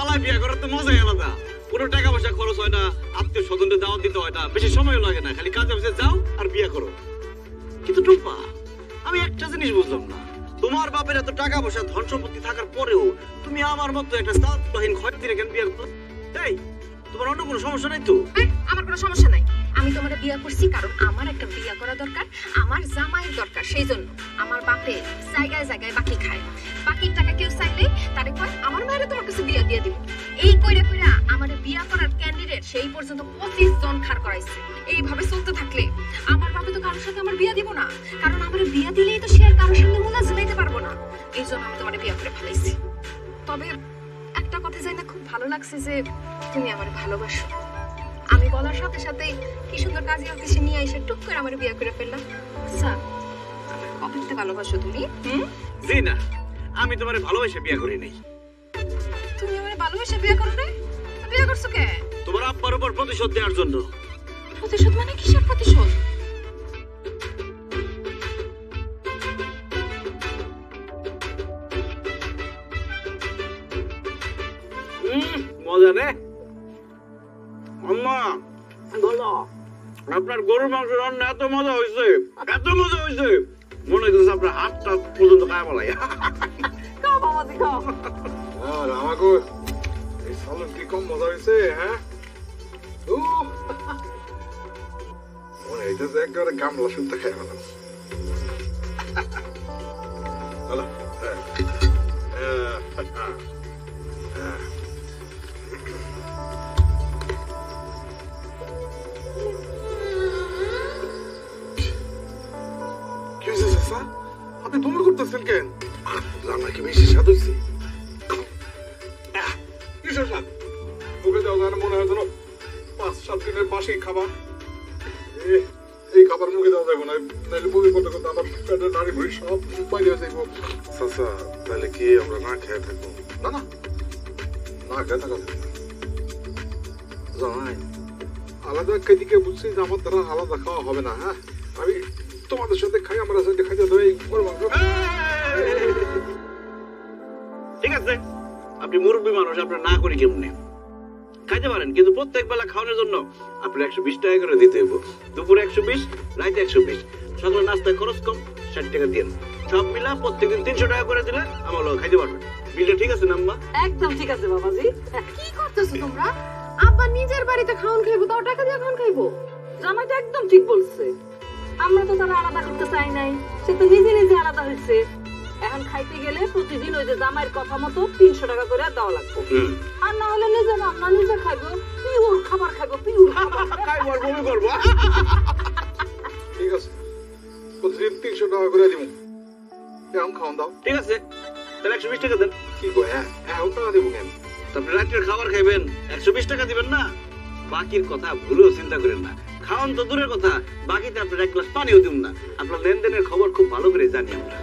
পালায় বিয়ে করার তো মজাই আলাদা। কোনো টাকা পয়সা খরচ হয় না, আত্মীয় স্বজনদের দাওয়াত দিতে হয় না, বেশি সময়ও লাগে না, খালি কাজে অফিসে যাও আর বিয়ে করো। কিন্তু টুম্পা, আমি একটা জিনিস বুঝলাম না, তোমার বাপের এত টাকা পয়সা ধন সম্পত্তি থাকার পরেও তুমি আমার মতো একটা স্থানহীন খয়রাতিরে কেন বিয়ে করো? এই, তোমার অন্য কোনো সমস্যা নাই তো? আমার কোনো সমস্যা নাই। আমি তোমারে বিয়ে করছি কারণ আমার একটা বিয়ে করা দরকার, আমার জামাইয়ের দরকার। সেই জন্য আমার বাপে জায়গায় জায়গায় বাকি খায়, বাকির টাকা কেউ চাইলে তারে কয় আমার মায়ের তোমার কাছে বিয়ে দিয়ে দিব। এই কইরা কইরা আমার বিয়ে করার ক্যান্ডিডেট সেই পর্যন্ত 25 জন খাড় করাইছে। এইভাবে চলতে থাকলে আমার বাপে তো কারোর সাথে আমার বিয়ে দিব না, কারণ আমার বিয়ে দিলেই তো সে আর কারোর সাথে মুলা ঝুলাইতে পারবো না। এই জন্য আমি তোমারে বিয়ে করে ফেলাইছি। তবে একটা কথা জানি না, খুব ভালো লাগছে যে তুমি আমার ভালোবাসো। আমি বলার সাথে সাথে কি সুন্দর কাজে অফিসে নিয়ে এসে টুক করে আমার বিয়ে করে ফেললাম। আচ্ছা, কবে থেকে ভালোবাসো তুমি? জি না, আমি তোমারে ভালোবেসে বিয়ে করি নাই। তুমি আমার ভালোবেসে বিয়ে করো না? বিয়ে করছো কে? তোমার আব্বার উপর প্রতিশোধ দেওয়ার জন্য। প্রতিশোধ মানে কিসের প্রতিশোধ? মজা রে আম্মা, বলো আপনার গরুর মাংস রান্না এত মজা হয়েছে, এত মজা হয়েছে, মনে হচ্ছে আপনার হাতটা পর্যন্ত খায় বলাই। খাও বাবাজি খাও। আর আমাকে এই সালন কি কম মজা হয়েছে? হ্যাঁ, মনে হইতেছে একেবারে গামলা শুনতে খাই ভালো। চলো আপনি বমি করতেছেন কেন? রান্না কি বেশি স্বাদ হয়েছে? কিসের স্বাদ? মুখে দেওয়া যায় না, মনে হয় যেন 5-7 দিনের বাসি খাবার। এই খাবার মুখে দেওয়া যাবে না, নাহলে বমি করতে করতে আমার পেটের নাড়ি ভুড়ি সব বাইরে হয়ে যাইব। চাচা, তাহলে কি আমরা না খেয়ে থাকবো? না না, না খেয়ে থাকা যাবে না। জানাই আলাদা খেদিকে বুঝছি যে আমার দ্বারা আলাদা খাওয়া হবে না। হ্যাঁ, আমি তোমাদের সাথে খাই, আমরা সাথে খাইতে দেবো এই গরু মাংস। ঠিক আছে, আপনি মুরব্বী মানুষ, আপনার না করি কেমনে খাইতে পারেন, কিন্তু প্রত্যেক বেলা খাওয়ানোর জন্য আপনার 120 টাকা করে দিতে হইব। দুপুরে 120, রাইতে 120, সকালে নাস্তায় খরচ কম 60 টাকা দিন, সব মিলা প্রত্যেকদিন 300 টাকা করে দিলে আমার লোক খাইতে পারবেন। বিলটা ঠিক আছে না আম্মা? একদম ঠিক আছে বাবাজি। কি করতেছো তোমরা? আব্বা নিজের বাড়িতে খাওন খাইবো, তাও টাকা দিয়ে খাওন খাইবো? জামাই তো একদম ঠিক বলছে। আমরা তো তারা আলাদা করতে চাই নাই, সে তো নিজে নিজে আলাদা হয়েছে। এখন খাইতে গেলে প্রতিদিন ওই যে জামাইয়ের কথা মতো 300 টাকা করে দেওয়া লাগবে। আর না হলে নিজে রান্না নিজে খাইবো, পিওর খাবার খাইবো, পিওর খাইবো আর বমি করবো। ঠিক আছে, প্রতিদিন 300 টাকা করে দিব। এখন খাওয়ান দাও। ঠিক আছে, তাহলে 120 টাকা দেন। কি গো? হ্যাঁ হ্যাঁ, টাকা দেবো কেন? তারপরে রাত্রের খাবার খাইবেন, 120 টাকা দিবেন না। বাকির কথা ভুলেও চিন্তা করেন না, খাওয়ান তো দূরের কথা, বাকিতে আপনার 1 গ্লাস পানিও দিন না। আপনার লেনদেনের খবর খুব ভালো করে জানি আমরা।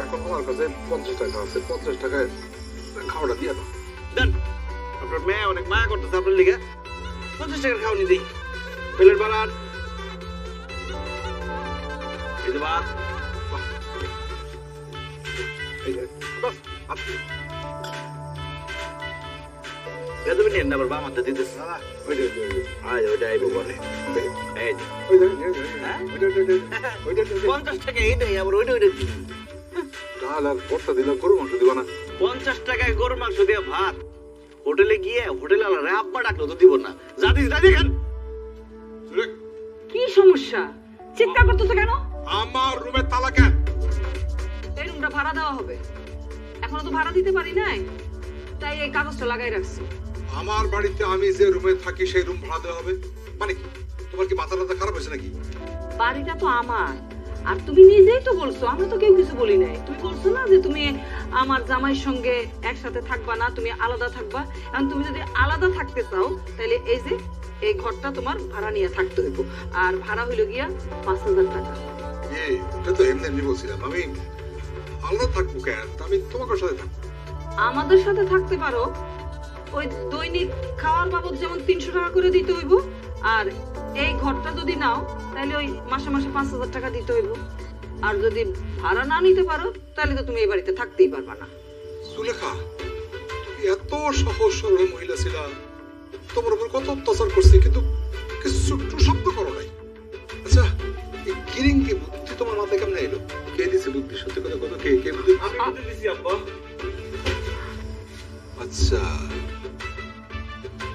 এখন আমার কাছে 50 টাকা আছে, 50 টাকায় খাওয়াটা দিয়ে দাও। দেন, আপনার মেয়ে অনেক মায়া করতেছে আপনার লিগে, 50 টাকার খাওয়ানি দিই। পেলের বালার এই যে ভাত, এই যে বাস আপনি এত নিয়ে না, আবার বাম হাতে দিতেছে। ওই যে আজ ওইটা আইবো বলে, এই যে ওই যে 50 টাকা এই দেয়, আবার ওইটা দিই। ডাল আর ভর্তা দিলে গরু মাংস দিব না। 50 টাকায় গরুর মাংস দিয়ে ভাত, হোটেলে গিয়ে হোটেল আলাদা আব্বা ডাকলো তো দিব না। জাতিস দাদি খান। কি সমস্যা? চিৎকার করতেছো কেন? আমার রুমে তালা কেন? এই রুমটা ভাড়া দেওয়া হবে, এখনো তো ভাড়া দিতে পারি নাই, তাই এই কাগজটা লাগাই রাখছি। আমার বাড়িতে আমি যে রুমে থাকি সেই রুম ভাড়া দেওয়া হবে মানে কি? তোমার কি মাথা টাথা খারাপ হয়েছে নাকি? বাড়িটা তো আমার, আর তুমি নিজেই তো বলছো, আমরা তো কেউ কিছু বলি নাই। তুমি বলছো না যে তুমি আমার জামাইয়ের সঙ্গে একসাথে থাকবা না, তুমি আলাদা থাকবা। এখন তুমি যদি আলাদা থাকতে চাও তাহলে এই যে এই ঘরটা তোমার ভাড়া নিয়ে থাকতে হইব, আর ভাড়া হইল গিয়া 5000 টাকা। এটা তো এমনি এমনি বলছিলাম, আমি আলাদা থাকবো কেন? আমি তোমার সাথে থাকবো। আমাদের সাথে থাকতে পারো, ওই দৈনিক খাওয়ার বাবদ যেমন 300 টাকা করে দিতে হইব, আর এই ঘরটা যদি নাও তাহলে ওই মাসে মাসে 5000 টাকা দিতে হইব। আর যদি ভাড়া না নিতে পারো তাহলে তো তুমি এই বাড়িতে থাকতেই পারবা না। সুলেখা, তুমি এত সহজ সরল মহিলা ছিলা, তোমার উপর কত অত্যাচার করছি, কিন্তু কিছু শব্দ করো নাই। আচ্ছা, এই কিরিঙ্গি বুদ্ধি তোমার মাথায় কেমনে এলো? কে দিছে বুদ্ধি? সত্যি কথা কত, কে বুদ্ধি? আমি বুদ্ধি দিছি আব্বা। আচ্ছা,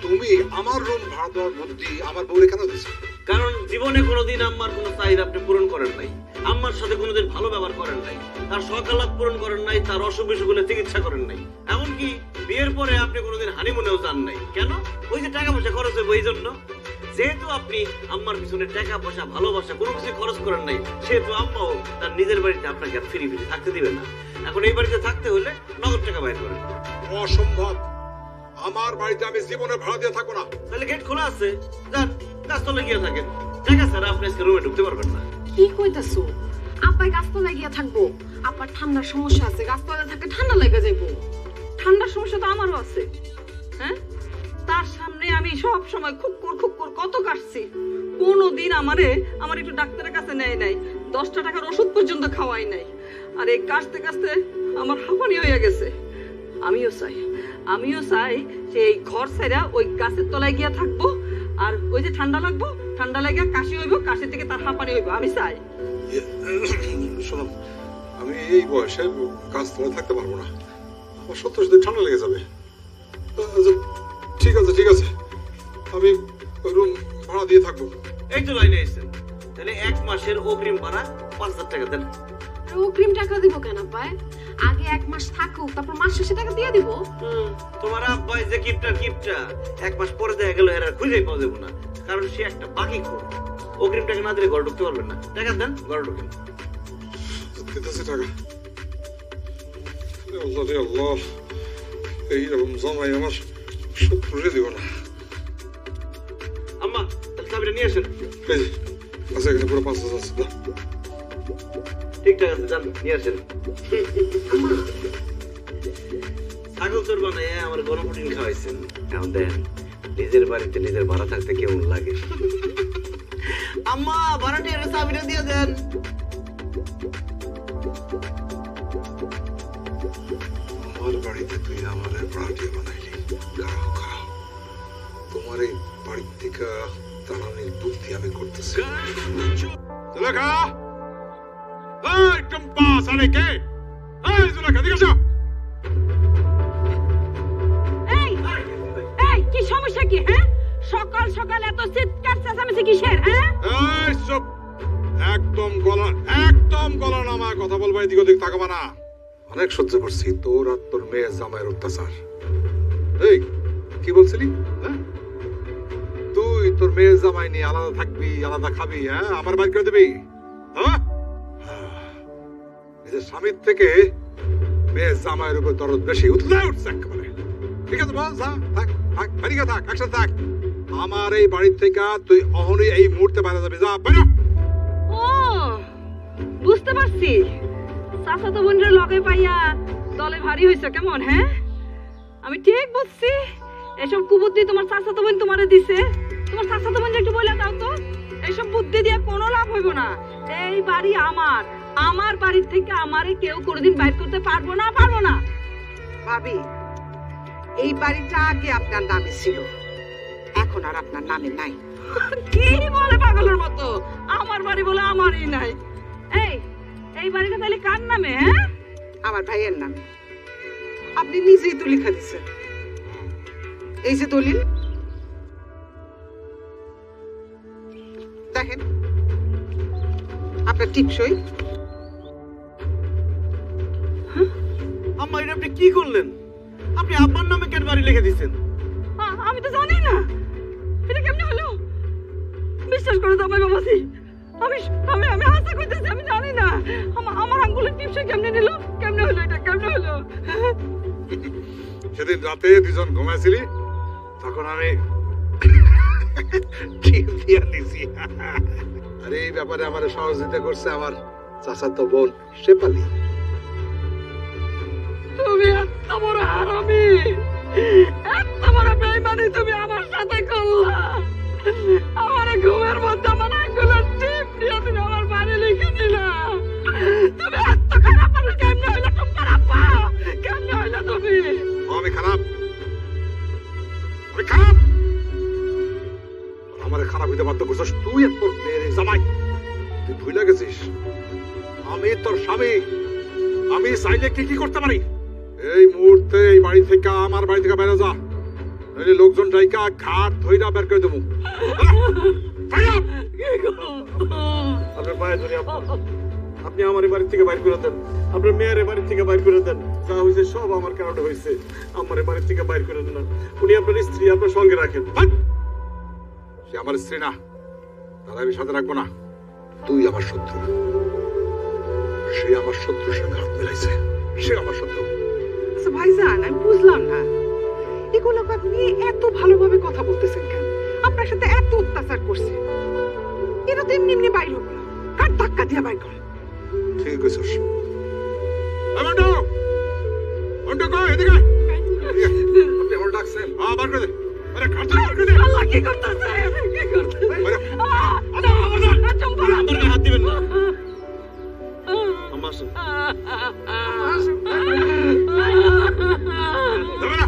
তুমি আমার রুম ভাড়া দেওয়ার বুদ্ধি আমার বউরে কেন দিছো? কারণ জীবনে কোনোদিন আম্মার কোনো চাহিদা আপনি পূরণ করেন নাই, আম্মার সাথে কোনোদিন ভালো ব্যবহার করেন নাই, তার সকালাত পূরণ করেন নাই, তার অসুখ বিসুখগুলো চিকিৎসা করেন নাই। এমনকি বিয়ের পরে আপনি কোনোদিন হানিমুনেও যান নাই। কেন? ওই যে টাকা পয়সা খরচ হবে, এই জন্য। যেহেতু আপনি আম্মার পিছনে টাকা পয়সা ভালোবাসা কোনো কিছু খরচ করেন নাই, সেহেতু আম্মাও তার নিজের বাড়িতে আপনাকে আর ফিরি ফিরি থাকতে দিবে না। এখন এই বাড়িতে থাকতে হলে নগদ টাকা বাইর করেন। অসম্ভব, আমার বাড়িতে আমি জীবনে ভাড়া দিয়ে থাকবো না। তাহলে গেট খোলা আছে, যান গাছতলে গিয়ে থাকেন। টাকা ছাড়া আপনি আজকে রুমে ঢুকতে পারবেন না। কি কইতাছো? আব্বাই গাছতলায় গিয়া থাকবো? আব্বার ঠান্ডার সমস্যা আছে, গাছতলায় থাকলে ঠান্ডা লেগে যাইবো। ঠান্ডার সমস্যা তো আমারও আছে। হ্যাঁ, তার সামনে আমি সব সময় খুব কত কাটছি, কোনোদিন আমার একটু ডাক্তারের কাছে নেয় নাই, 10টা টাকার ওষুধ পর্যন্ত খাওয়াই নাই। আর এই কাশতে কাশতে আমার হাঁপানি হয়ে গেছে। আমিও চাই যে এই ঘর ছাইরা ওই গাছের তলায় গিয়া থাকবো, আর ওই যে ঠান্ডা লাগা কাশি হইব, কাশি থেকে তার হাঁপানি হইব, আমি চাই। শোনো, আমি এই বয়সে গাছতলায় থাকতে পারবো না, আমার সত্যি সত্যি ঠান্ডা লেগে যাবে। ঠিক আছে, আমি রুম ভাড়া দিয়ে থাকবো। এই তো লাইনে এসেছেন, তাহলে 1 মাসের অগ্রিম ভাড়া 5000 টাকা দেন। অগ্রিম টাকা দিব কেন আব্বাই? আগে 1 মাস থাকুক, তারপর মাস শেষে টাকা দিয়ে দিব। তোমার আব্বাই যে কিপটা 1 মাস পরে দেখা গেল এরা খুঁজেই পাওয়া যাবে না, কারণ সে একটা বাকি খোর। অগ্রিম টাকা না দিলে ঘরে ঢুকতে পারবেন না। টাকা দেন, ঘরে ঢুকেন। দিতেছে টাকা। আল্লাহ রে আল্লাহ, এইরকম জামাই আমার শত্রুরে দিব না। আম্মা, তাহলে চাবিটা নিয়ে আসেন। এই যে, আচ্ছা, এখানে পুরো 5000 আছে। ঠিকঠাক আছে, যান নিয়ে আসেন। ছাগল চোর বানায় আমার গণপ্রোটিন খাওয়াইছেন। এখন দেন নিজের বাড়িতে নিজের ভাড়া থাকতে কেমন লাগে। আম্মা, ভাড়াটিয়ার চাবিটা দিয়ে দেন। আমার বাড়িতে তুই আমাদের ভাড়াটিয়া বানাইলি। খাও, তোমার এই বাড়ির থেকে তাড়ানোর বুদ্ধি আমি করতেছি। সুলেখা, এই টম্পা সালে কে? এই সুলেখা, দিকে আসো। এই কি সমস্যা কি? হ্যাঁ, সকাল সকাল এত চিৎকার চেঁচামেচি কিসের? হ্যাঁ, এই সব একদম গলা নামায় কথা বলবা, এদিক ওদিক তাকাবা না। অনেক সহ্য করছি তোর আর তোর মেয়ে জামাইয়ের অত্যাচার। এই কি বলছিলি? হ্যাঁ, তুই তোর মেয়ে জামাই নিয়ে আলাদা থাকবি, আলাদা খাবি, হ্যাঁ, আমার বাইর করে দিবি? হ্যাঁ, নিজের স্বামীর থেকে মেয়ে জামাইয়ের উপর দরদ বেশি উঠছে একেবারে। ঠিক আছে, বল, যা, থাক, বাড়ি থাক, একসাথে থাক। আমার এই বাড়ির থেকে তুই অহনই এই মুহূর্তে বাইরে যাবি, যা বাইরে। ও বুঝতে পারছি, চাচাতো বোনের লগে পাইয়া দলে ভারী হইছে কেমন? হ্যাঁ, আমি ঠিক বুঝছি। এসব কুবুদ্ধি তোমার চাচাতো বোন তোমারে দিছে। তোমার চাচাতো বোন একটু বলে দাও তো, এইসব বুদ্ধি দিয়ে কোনো লাভ হইব না। এই বাড়ি আমার বাড়ির থেকে আমারে কেউ কোনোদিন বাইর করতে পারবো না। ভাবি, এই বাড়িটা আগে আপনার নামে ছিল, এখন আর আপনার নামে নাই। কি বলে পাগলের মতো? আমার বাড়ি বলে আমারই নাই। এই বাড়িটা তাহলে কার নামে? হ্যাঁ, আমার ভাইয়ের নামে। আপনি নিজেই তো লিখা দিচ্ছেন। এই যে দলিল দেখেন, আপনার টিপসই। আম্মা, এটা আপনি কি করলেন? আপনি আব্বার নামে কেন বাড়ি লিখে দিচ্ছেন? আমি তো জানি না, এটা কেমনে হলো? বিশ্বাস করে জামাই বাবাজি, আমি হাসা কইতেছি, আমি জানি না। আমার আঙ্গুলের টিপসে কেমনে নিল? কেমনে হলো এটা? কেমনে হলো? সেদিন রাতে দুজন ঘুমাইছিলি, তখন আমি টিপ দিয়া নিছি। আর এই ব্যাপারে আমার সহযোগিতা করছে আমার চাচাতো বোন শেফালি। তুমি এত বড় হারামি, এত বড় বেঈমানি তুমি আমার সাথে করলা। আমার ঘুমের মধ্যে আমার আঙ্গুলের টিপ দিয়ে তুমি আমার বাড়ি লিখে দিলা। তুমি এত খারাপ মানুষ কেমনে হইলো টুম্পার আব্বা? কেমনে হইলো তুমি? আমি খারাপ, আমি খারাপ। আমার খারাপ হইতে বাধ্য করছিস তুই, আর তোর মেয়ের জামাই। তুই ভুলে গেছিস আমি তোর স্বামী। আমি চাইলে কি কি করতে পারি। এই মুহূর্তে এই বাড়ি থেকে, আমার বাড়ি থেকে বেরো যা, নইলে লোকজন ডাইকা ঘাট ধইরা বের করে দেবো। আপনার পায়ে ধরে আপনি আমার বাড়ি থেকে বাইর করে দেন, আপনার মেয়ের বাড়ি থেকে বাইর করে দেন। যা হয়েছে সব আমার কারণে হয়েছে, আমার বাড়ি থেকে বাইর করে দেন না। উনি আপনার স্ত্রী, আপনার সঙ্গে রাখেন। সে আমার স্ত্রী না, তারা আমি সাথে রাখবো না। তুই আমার শত্রু, সে আমার শত্রুর সঙ্গে হাত মিলাইছে, সে আমার শত্রু। আচ্ছা ভাইজান, আমি বুঝলাম না এগুলো আপনি এত ভালোভাবে কথা বলতেছেন কেন? আপনার সাথে এত অত্যাচার করছে, এরা তো এমনি এমনি বাইর হবো না, কার ধাক্কা দিয়ে বাইর করে। ঠিক আছে মন্টু, মন্টু কই এদিকে আয়। আপনি আমার ডাকছেন? বার করে দে। আরে ঘাট ধরে বার করে দে। আল্লাহ কি করতেছে? কি করতেছে? বাইরে। আমার গায়ে হাত দিবেন না। আমার আসুন। যাবে না।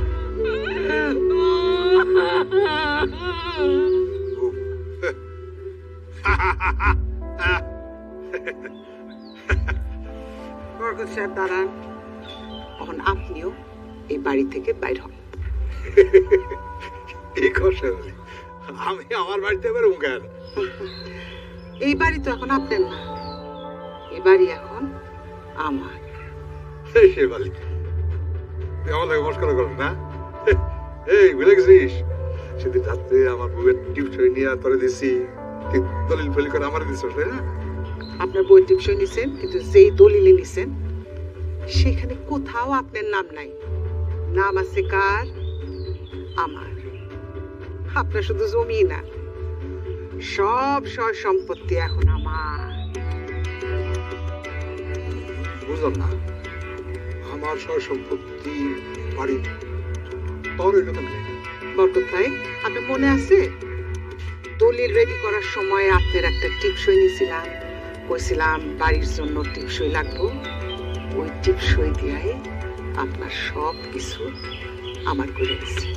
বরকত সাহেব দাঁড়ান, এখন আপনিও এই বাড়ি থেকে বাইর হন। কি করছে? আমি আমার বাড়িতে বেরোবো কেন? এই বাড়ি তো এখন আপনার না, এই বাড়ি এখন আমার। সে বাড়ি তুই আমার লাগে মস্করা করিস না। এই বুঝে গেছিস, সেদিন রাত্রে আমার বউয়ের টিউশন নিয়ে তোরে দিছি, তুই দলিল ফলি করে আমার দিছিস, তাই না? আপনার বই টিপসই নিছেন, কিন্তু যেই দলিলে নিছেন সেখানে কোথাও আপনার নাম নাই। নাম আছে কার? আমার। আপনার শুধু জমি না, সব সয় সম্পত্তি এখন আমার। বুঝলাম না, আমার সব সম্পত্তি বাড়ি তোর এলো কেন? বরকত ভাই, আপনার মনে আছে দলিল রেডি করার সময় আপনার একটা টিপসই নিছিলাম, কইছিলাম বাড়ির জন্য টিপসই লাগবো। ওই টিপসই দিয়াই আপনার সব কিছু আমার করে দিচ্ছি।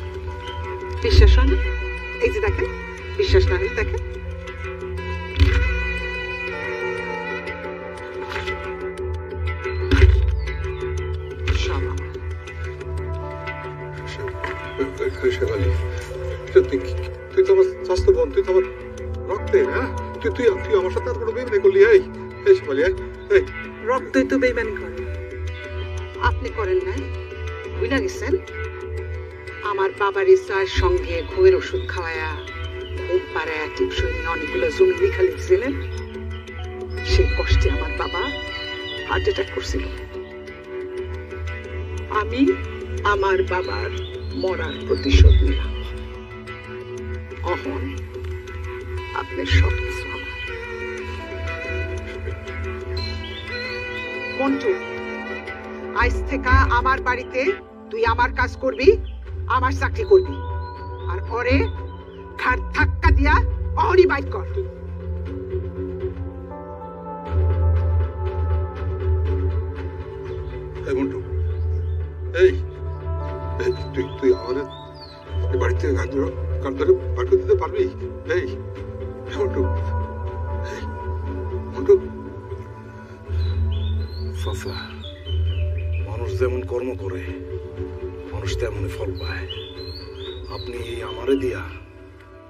বিশ্বাস হয় না? এই যে দেখেন, বিশ্বাস না হলে দেখেন। সব আমার। শেফালি, তুই তো আমার স্বাস্থ্য বোন, তুই তো আমার রক্তের। হ্যাঁ, তুই তুই তুই আমার সাথে আর কোনো বেইমানি করলি? এই এই শেফালি, এই রক্তই তো বেইমানি করে। আপনি করেন না, বুঝা গেছেন? আমার বাবার ইচ্ছার সঙ্গে ঘুমের ওষুধ খাওয়ায়া, ঘুম পাড়ায়া টিপসই নিয়ে অনেকগুলো জমি লেখা লিখছিলেন। সেই কষ্টে আমার বাবা হার্ট অ্যাটাক করছিল। আমি আমার বাবার মরার প্রতিশোধ নিলাম। অহন আপনার সব কিছু আমার। মন্টু, আজ থেকে আমার বাড়িতে তুই আমার কাজ করবি, আমার চাকরি করবি, আর পরে ঘাট ধাক্কা দিয়া অহনি বাইট কর। এই মন্টু, এই তুই তুই আমাদের বাড়ি থেকে গাছ ধরে বার করে দিতে পারবি? এই মন্টু, মন্টু। চাচা, মানুষ যেমন কর্ম করে মানুষ তেমনই ফল পায়। আপনি এই আমারে দিয়া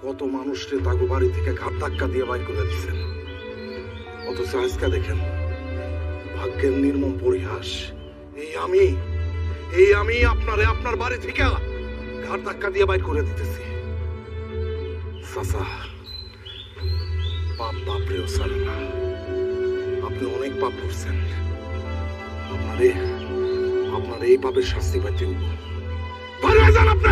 কত মানুষকে তাকে বাড়ি থেকে ঘাট ধাক্কা দিয়ে বাইর করে দিচ্ছেন, অথচ আজকে দেখেন ভাগ্যের নির্মম পরিহাস। এই আমি আপনারে আপনার বাড়ি থেকে ঘাট ধাক্কা দিয়ে বাইর করে দিতেছি। চাচা, পাপ বাপরেও ছাড়ে না। আপনি অনেক পাপ করছেন, আপনার এই পাপের শাস্তি পাইতে হইব। যান আপনি,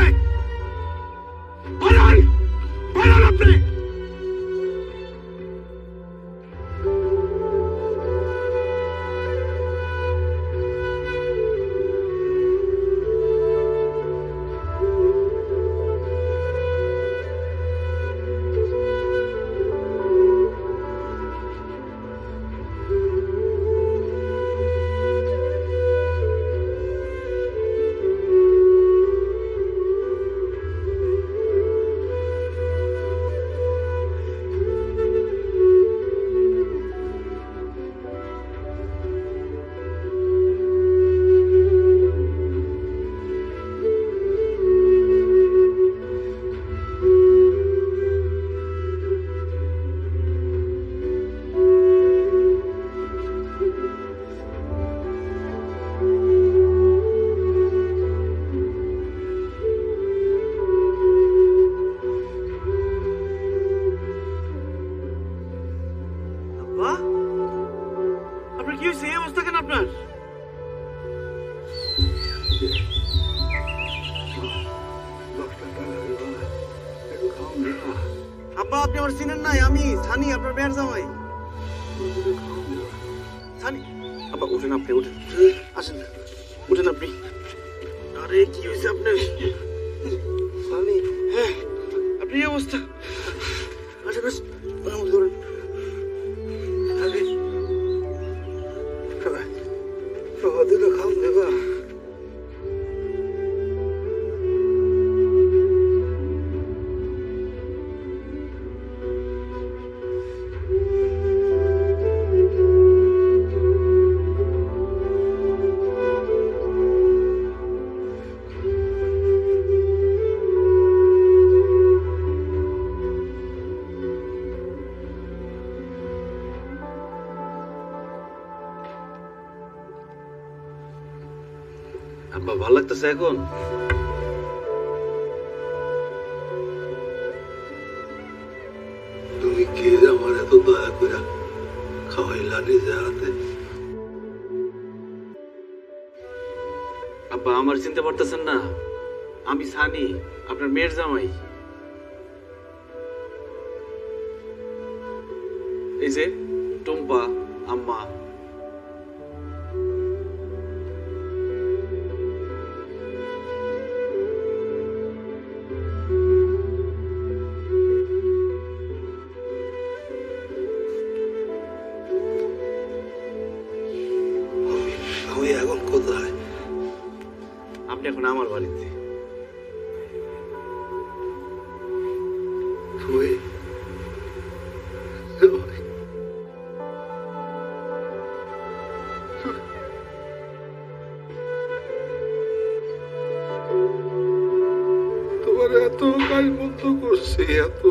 আপনি। আপনি আমার চিনেন নাই? আমি সানি, আপনার মেয়ের জামাই। সানি, আব্বা উঠেন, আপনি উঠেন, আসেন, উঠেন আপনি। আরে কি হয়েছে আপনার? সানি, হ্যাঁ, আপনি এই অবস্থা। আসেন, আসেন, ধরেন। আরে দিলে খাম দেবা। আব্বা ভালো লাগতেছে এখন? তুমি কে আমার এত দয়া করে খাওয়াইলা নিজে হাতে? আব্বা আমার চিনতে পারতেছেন না? আমি সানি, আপনার মেয়ের জামাই। এই যে টুম্পা আম্মা। আমি এখন কোথায়? আপনি এখন আমার বাড়িতে। তুই তোমার এত গালমন্দ করছি, এত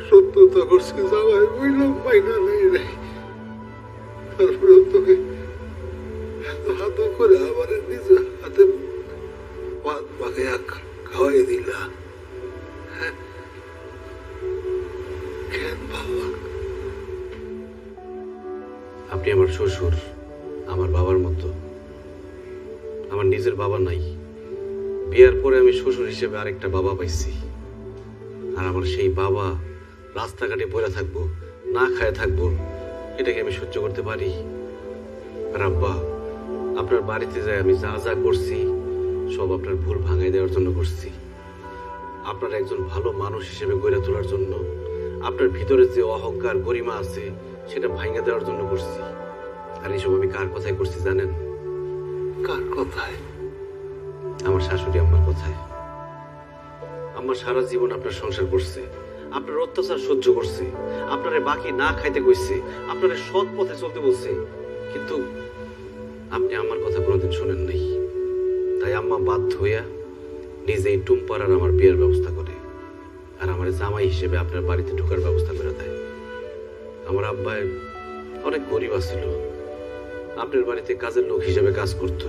সত্যতা করছি, জামাই বললাম মাইনা নেই রে, তারপরে তোকে এত হাত করে আমার নিজের হাতে ভাত মাকে খাওয়াই দিলা। কেন বাবা? আপনি আমার শ্বশুর, আমার বাবার মতো। আমার নিজের বাবা নাই। বিয়ার পরে আমি শ্বশুর হিসেবে আরেকটা বাবা পাইছি। আর আমার সেই বাবা রাস্তাঘাটে পড়ে থাকবো, না খায় থাকবো, এটাকে আমি সহ্য করতে পারি? আর আব্বা, আপনার বাড়িতে যাই আমি যা যা করছি সব আপনার ভুল ভাঙাই দেওয়ার জন্য করছি। আপনার একজন ভালো মানুষ হিসেবে গড়ে তোলার জন্য, আপনার ভিতরে যে অহংকার গরিমা আছে সেটা ভাঙা দেওয়ার জন্য করছি। আর এইসব আমি কার কথায় করছি জানেন? কার কথায়? আমার শাশুড়ি আম্মার কথায়। আম্মা সারা জীবন আপনার সংসার করছে, আপনার অত্যাচার সহ্য করছে, আপনারে বাকি না খাইতে কইছে, আপনারে সৎ পথে চলতে বলছে, কিন্তু আপনি আমার কথা কোনোদিন শোনেন নাই। তাই আম্মা বাধ্য হইয়া নিজেই টুম্পার আর আমার বিয়ের ব্যবস্থা করে, আর আমার জামাই হিসেবে আপনার বাড়িতে ঢোকার ব্যবস্থা করে দেয়। আমার আব্বাই অনেক গরিব ছিল, আপনার বাড়িতে কাজের লোক হিসেবে কাজ করত,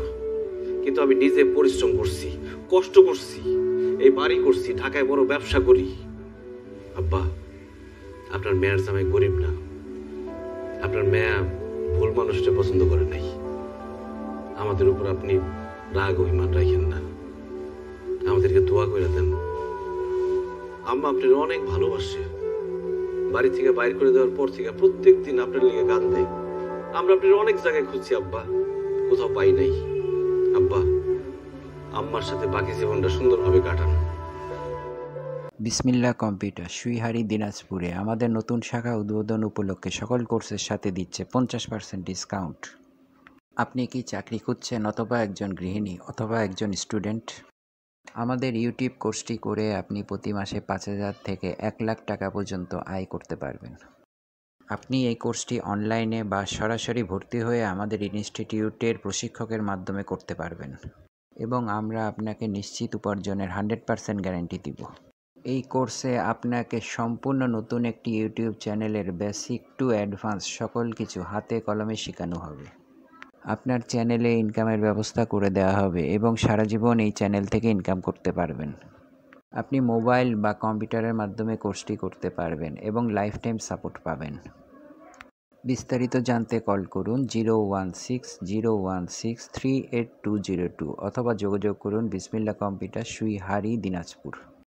কিন্তু আমি নিজে পরিশ্রম করছি, কষ্ট করছি, এই বাড়ি করছি, ঢাকায় বড় ব্যবসা করি। আব্বা, আপনার মেয়ের জামাই গরিব না, আপনার মেয়ে ভুল মানুষটা পছন্দ করে নাই। আমাদের উপর আপনি রাগ অভিমান রাখেন না, আমাদেরকে দোয়া করে দেন। আম্মা আপনার অনেক ভালোবাসে। বাড়ি থেকে বাইর করে দেওয়ার পর থেকে প্রত্যেক দিন আপনার লেগে গান দেয়। আমরা আপনার অনেক জায়গায় খুঁজছি আব্বা, কোথাও পাই নাই। আব্বা, আম্মার সাথে বাকি জীবনটা সুন্দরভাবে কাটান। বিসমিল্লাহ কম্পিউটার, সুইহারি, দিনাজপুরে আমাদের নতুন শাখা উদ্বোধন উপলক্ষে সকল কোর্সের সাথে দিচ্ছে 50% ডিসকাউন্ট। আপনি কি চাকরি খুঁজছেন, অথবা একজন গৃহিণী, অথবা একজন স্টুডেন্ট? আমাদের ইউটিউব কোর্সটি করে আপনি প্রতি মাসে 5,000 থেকে 1 লাখ টাকা পর্যন্ত আয় করতে পারবেন। আপনি এই কোর্সটি অনলাইনে বা সরাসরি ভর্তি হয়ে আমাদের ইনস্টিটিউটের প্রশিক্ষকের মাধ্যমে করতে পারবেন, এবং আমরা আপনাকে নিশ্চিত উপার্জনের 100% গ্যারান্টি দিব। এই কোর্সে আপনাকে সম্পূর্ণ নতুন একটি ইউটিউব চ্যানেলের বেসিক টু অ্যাডভান্স সকল কিছু হাতে কলমে শেখানো হবে। আপনার চ্যানেলে ইনকামের ব্যবস্থা করে দেওয়া হবে এবং সারা জীবন এই চ্যানেল থেকে ইনকাম করতে পারবেন। আপনি মোবাইল বা কম্পিউটারের মাধ্যমে কোর্সটি করতে পারবেন এবং লাইফ টাইম সাপোর্ট পাবেন। বিস্তারিত জানতে কল করুন 01601638202 অথবা যোগাযোগ করুন বিসমিল্লাহ কম্পিউটার, সুইহারি, দিনাজপুর।